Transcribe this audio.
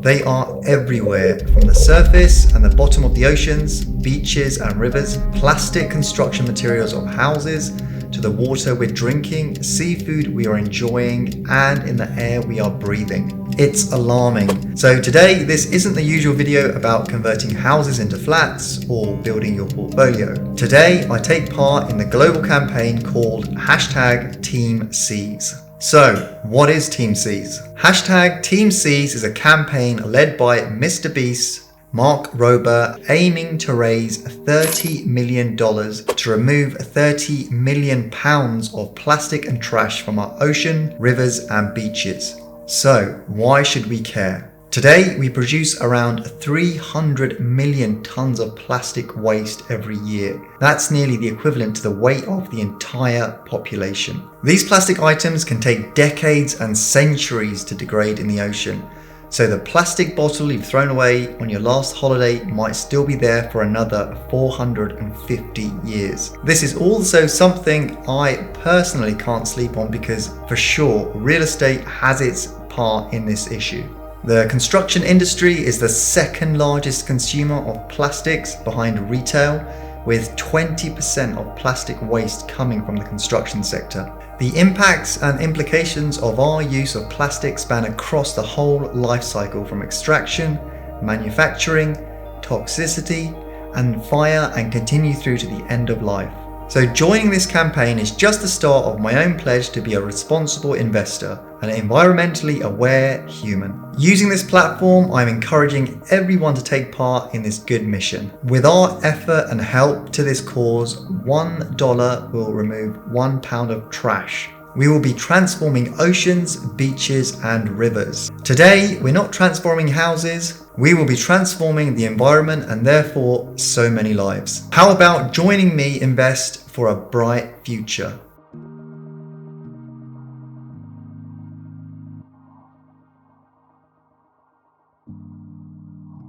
They are everywhere, from the surface and the bottom of the oceans, beaches and rivers, plastic construction materials of houses, to the water we're drinking, seafood we are enjoying, and in the air we are breathing. It's alarming. So today, this isn't the usual video about converting houses into flats or building your portfolio. Today, I take part in the global campaign called #TeamSeas. So, what is TeamSeas? #TeamSeas is a campaign led by Mr. Beast, Mark Rober, aiming to raise $30 million to remove 30 million pounds of plastic and trash from our ocean, rivers and beaches. So, why should we care? Today, we produce around 300 million tons of plastic waste every year. That's nearly the equivalent to the weight of the entire population. These plastic items can take decades and centuries to degrade in the ocean. So the plastic bottle you've thrown away on your last holiday might still be there for another 450 years. This is also something I personally can't sleep on because for sure real estate has its part in this issue. The construction industry is the second largest consumer of plastics behind retail, with 20% of plastic waste coming from the construction sector. The impacts and implications of our use of plastic span across the whole life cycle, from extraction, manufacturing, toxicity, and fire, and continue through to the end of life. So joining this campaign is just the start of my own pledge to be a responsible investor and an environmentally aware human. Using this platform, I'm encouraging everyone to take part in this good mission. With our effort and help to this cause, $1 will remove 1 pound of trash. We will be transforming oceans, beaches, and rivers. Today, we're not transforming houses. We will be transforming the environment and therefore so many lives. How about joining me invest for a bright future?